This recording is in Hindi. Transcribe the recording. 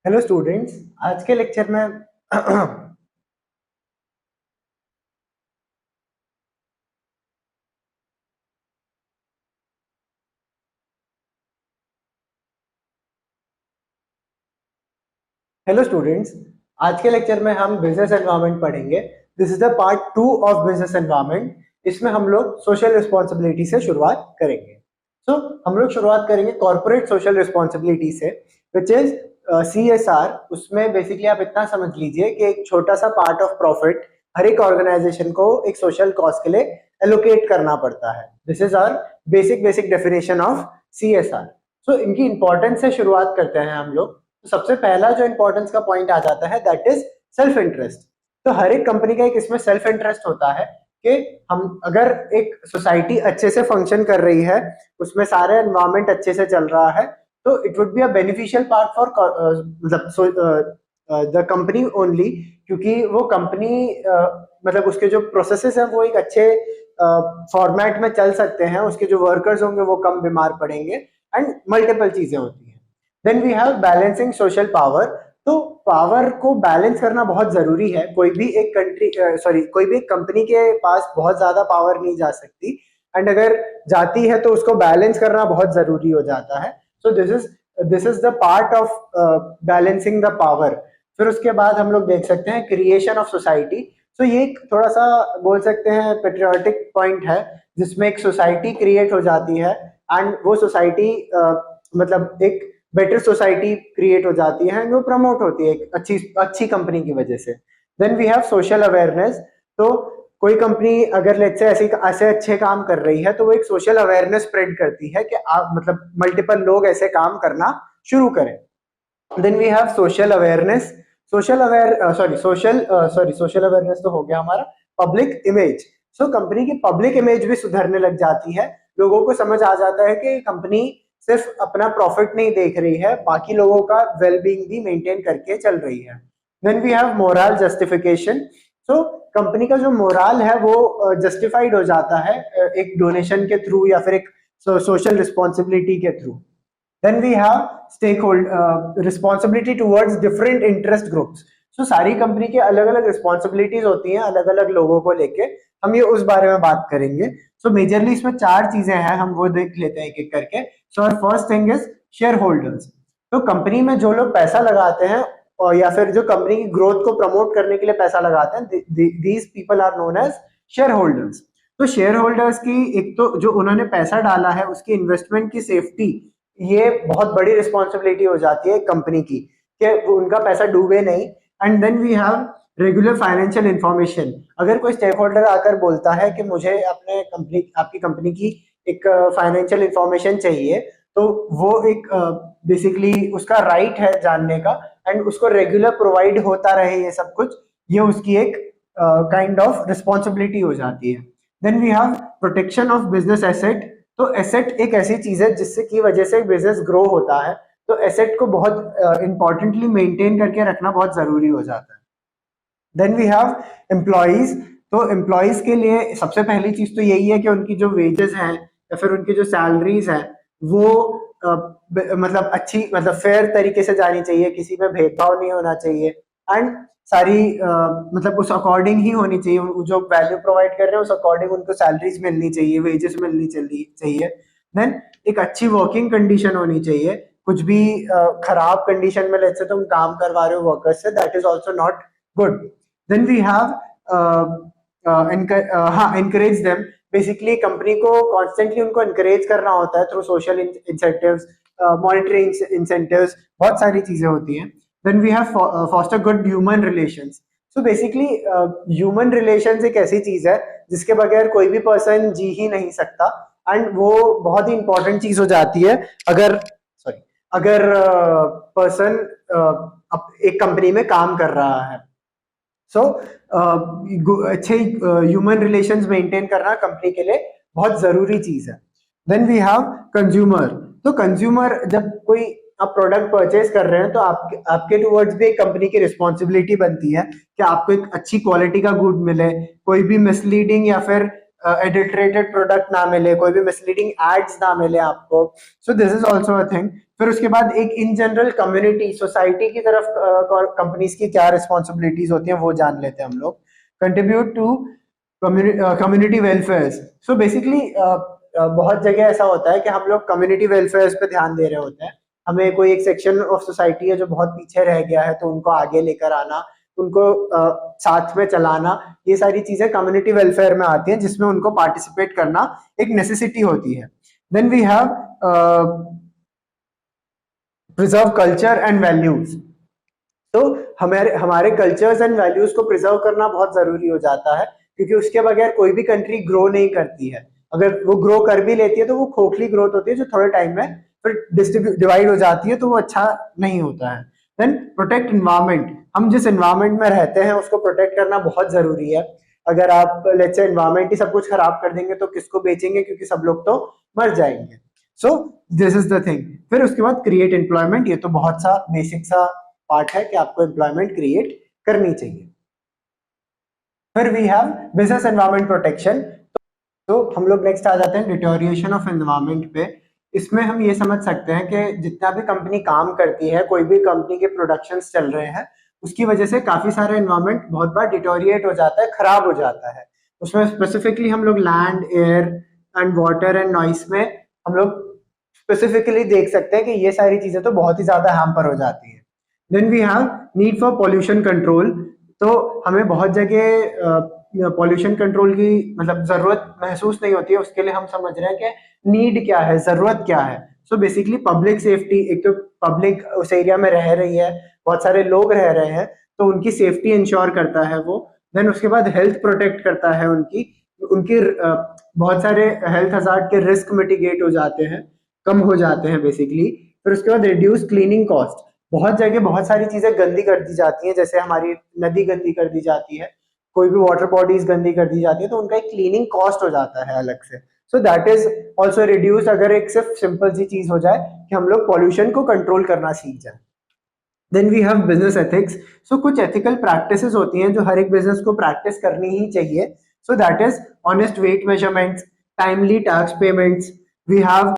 Hello students. आज के लेक्चर में हेलो स्टूडेंट्स, आज के लेक्चर में हम बिजनेस एनवायरनमेंट पढ़ेंगे। This is the part 2 of business environment. इसमें हम लोग सोशल रिस्पॉन्सिबिलिटी से शुरुआत करेंगे। हम लोग शुरुआत करेंगे कॉर्पोरेट सोशल रिस्पॉन्सिबिलिटी से, विच इज CSR। उसमें बेसिकली आप इतना समझ लीजिए कि एक छोटा सा पार्ट ऑफ प्रॉफिट हर एक ऑर्गेनाइजेशन को एक सोशल कॉज के लिए एलोकेट करना पड़ता है। This is our basic basic definition of CSR। इनकी इंपॉर्टेंस से शुरुआत करते हैं हम लोग। तो सबसे पहला जो इंपॉर्टेंस का पॉइंट आ जाता है दैट इज सेल्फ इंटरेस्ट। तो हर एक कंपनी का एक इसमें सेल्फ इंटरेस्ट होता है कि हम अगर एक सोसाइटी अच्छे से फंक्शन कर रही है, उसमें सारे एनवायरमेंट अच्छे से चल रहा है, तो it would be a beneficial part for the company only. क्योंकि वो कंपनी मतलब उसके जो प्रोसेसेस हैं वो एक अच्छे फॉर्मेट में चल सकते हैं, उसके जो वर्कर्स होंगे वो कम बीमार पड़ेंगे एंड मल्टीपल चीजें होती हैं। Then we have balancing social power. तो पावर को बैलेंस करना बहुत जरूरी है। कोई भी एक कोई भी एक कंपनी के पास बहुत ज्यादा पावर नहीं जा सकती, एंड अगर जाती है तो उसको बैलेंस करना बहुत जरूरी हो जाता है। So this is the part of balancing the power. फिर उसके बाद हम लोग देख सकते हैं क्रिएशन ऑफ सोसाइटी। ये एक थोड़ा सा बोल सकते हैं पेट्रियोटिक पॉइंट है, जिसमें एक सोसाइटी क्रिएट हो जाती है एंड वो सोसाइटी मतलब एक बेटर सोसाइटी क्रिएट हो जाती है एंड वो प्रमोट होती है एक अच्छी अच्छी कंपनी की वजह से। Then we have social awareness. तो कोई कंपनी अगर लेट्स से ऐसे अच्छे काम कर रही है तो वो एक सोशल अवेयरनेस स्प्रेड करती है कि आप मतलब मल्टीपल लोग ऐसे काम करना शुरू करें। Then we have social awareness. Social awareness तो हो गया हमारा। Public image. कंपनी की पब्लिक इमेज भी सुधरने लग जाती है। लोगों को समझ आ जाता है कि कंपनी सिर्फ अपना प्रॉफिट नहीं देख रही है, बाकी लोगों का वेलबींग भी मेंटेन करके चल रही है। Then we have moral justification. Company का जो मोरल है वो जस्टिफाइड हो जाता है एक डोनेशन के थ्रू या फिर एक सोशल रिस्पॉन्सिबिलिटी के through. Then we have stakeholder responsibility towards different interest groups. सारी कंपनी की अलग अलग रिस्पॉन्सिबिलिटीज होती हैं अलग अलग लोगों को लेके। हम ये उस बारे में बात करेंगे। मेजरली इसमें 4 चीजें हैं, हम वो देख लेते हैं एक एक करके। और first thing is share holders. तो कंपनी में जो लोग पैसा लगाते हैं और या फिर जो कंपनी की ग्रोथ को प्रमोट करने के लिए पैसा लगाते हैं, these people are known as share holders. तो शेयर होल्डर्स की एक तो जो उन्होंने पैसा डाला है उसकी इन्वेस्टमेंट की सेफ्टी, ये बहुत बड़ी रिस्पॉन्सिबिलिटी हो जाती है कंपनी की कि उनका पैसा डूबे नहीं। And then we have regular financial information. अगर कोई स्टेक होल्डर आकर बोलता है कि मुझे अपने कंपनी आपकी कंपनी की एक फाइनेंशियल इंफॉर्मेशन चाहिए, तो वो एक बेसिकली उसका राइट है जानने का, एंड उसको रेगुलर प्रोवाइड होता रहे ये सब कुछ, ये उसकी एक काइंड ऑफ रिस्पॉन्सिबिलिटी हो जाती है। Then we have protection of business asset. तो एसेट एक ऐसी चीज है जिससे की वजह से बिजनेस ग्रो होता है, तो एसेट को बहुत इंपॉर्टेंटली मेंटेन करके रखना बहुत जरूरी हो जाता है। Then we have employees. तो एम्प्लॉइज के लिए सबसे पहली चीज तो यही है कि उनकी जो वेजेस हैं या फिर उनकी जो सैलरीज हैं वो मतलब अच्छी मतलब फेयर तरीके से जानी चाहिए, किसी में भेदभाव नहीं होना चाहिए, एंड सारी मतलब उस अकॉर्डिंग ही होनी चाहिए। जो वैल्यू प्रोवाइड कर रहे हैं उस अकॉर्डिंग उनको सैलरीज मिलनी चाहिए, वेजेस मिलनी चाहिए। देन एक अच्छी वर्किंग कंडीशन होनी चाहिए। कुछ भी खराब कंडीशन में लेट्स से तुम काम करवा रहे हो वर्कर्स से, that is also not good. Then we have encourage them। Basically company को कॉन्स्टेंटली उनको encourage करना होता है through social incentives, monetary incentives, बहुत सारी चीजें होती हैं। Then we have foster good human relations। Basically human relation एक ऐसी चीज है जिसके बगैर कोई भी पर्सन जी ही नहीं सकता, एंड वो बहुत ही इंपॉर्टेंट चीज हो जाती है अगर पर्सन एक कंपनी में काम कर रहा है। अच्छे ह्यूमन रिलेशंस मेंटेन करना कंपनी के लिए बहुत जरूरी चीज है। Then we have consumer. तो कंज्यूमर जब कोई आप प्रोडक्ट परचेज कर रहे हैं तो आपके टुवर्ड्स भी एक कंपनी की रिस्पॉन्सिबिलिटी बनती है कि आपको एक अच्छी क्वालिटी का गुड मिले, कोई भी मिसलीडिंग या फिर एडिल्ट्रेटेड प्रोडक्ट ना मिले, कोई भी मिसलीडिंग एड्स ना मिले आपको। So this is also a thing. फिर उसके बाद एक इन जनरल कम्युनिटी सोसाइटी की तरफ कंपनीज की क्या रिस्पॉन्सिबिलिटीज होती हैं वो जान लेते हैं हम लोग। Contribute to community welfare. So basically बहुत जगह ऐसा होता है कि हम लोग कम्युनिटी वेलफेयर पे ध्यान दे रहे होते हैं। हमें कोई एक सेक्शन ऑफ सोसाइटी है जो बहुत पीछे रह गया है, तो उनको आगे लेकर आना, उनको साथ में चलाना, ये सारी चीजें कम्युनिटी वेलफेयर में आती हैं, जिसमें उनको पार्टिसिपेट करना एक नेसेसिटी होती है। Then we have preserve culture and values. तो हमारे हमारे कल्चर्स एंड वैल्यूज को प्रिजर्व करना बहुत जरूरी हो जाता है, क्योंकि उसके बगैर कोई भी कंट्री ग्रो नहीं करती है। अगर वो ग्रो कर भी लेती है तो वो खोखली ग्रोथ होती है, जो थोड़े टाइम में फिर डिवाइड हो जाती है, तो वो अच्छा नहीं होता है। Then protect environment. हम जिस इन्वायरमेंट में रहते हैं उसको प्रोटेक्ट करना बहुत जरूरी है। अगर आप लेट्स से इन्वायरमेंट ही सब कुछ खराब कर देंगे तो किसको बेचेंगे, क्योंकि सब लोग तो मर जाएंगे। So this is the thing. फिर उसके बाद क्रिएट एम्प्लॉयमेंट। ये तो बहुत सा बेसिक सा पार्ट है कि आपको एम्प्लॉयमेंट क्रिएट करनी चाहिए। फिर we have business environment protection. तो हम लोग नेक्स्ट आ जाते हैं डिटोरिएशन ऑफ एनवायरनमेंट पे। इसमें हम ये समझ सकते हैं कि जितना भी कंपनी काम करती है, कोई भी कंपनी के प्रोडक्शंस चल रहे हैं, उसकी वजह से काफी सारा एनवायरनमेंट बहुत बार डिटोरिएट हो जाता है, खराब हो जाता है। उसमें स्पेसिफिकली हम लोग land, air and water and noise में हम लोग स्पेसिफिकली देख सकते हैं कि ये सारी चीजें तो बहुत ही ज्यादा हैम्पर हो जाती है। Then we have need for pollution control. तो हमें बहुत जगह पॉल्यूशन कंट्रोल की मतलब जरूरत महसूस नहीं होती है, उसके लिए हम समझ रहे हैं कि नीड क्या है, जरूरत क्या है। So basically public safety. एक तो पब्लिक उस एरिया में रह रही है, बहुत सारे लोग रह रहे हैं, तो उनकी सेफ्टी इंश्योर करता है वो। देन उसके बाद हेल्थ प्रोटेक्ट करता है उनकी उनकी बहुत सारे हेल्थ हजार्ड के रिस्क मिटिगेट हो जाते हैं, कम हो जाते हैं बेसिकली। फिर उसके बाद रिड्यूस क्लीनिंग कॉस्ट। बहुत जगह बहुत सारी चीजें गंदी कर दी जाती हैं, जैसे हमारी नदी गंदी कर दी जाती है, कोई भी वाटर बॉडीज गंदी कर दी जाती है, तो उनका एक क्लीनिंग कॉस्ट हो जाता है अलग से। सो दैट इज ऑल्सो रिड्यूस, अगर एक सिर्फ सिंपल सी चीज हो जाए कि हम लोग पॉल्यूशन को कंट्रोल करना सीख जाए। Then we have business ethics. So कुछ एथिकल प्रैक्टिसेस होती हैं जो हर एक बिजनेस को प्रैक्टिस करनी ही चाहिए। So that is honest weight measurements, timely tax payments. We have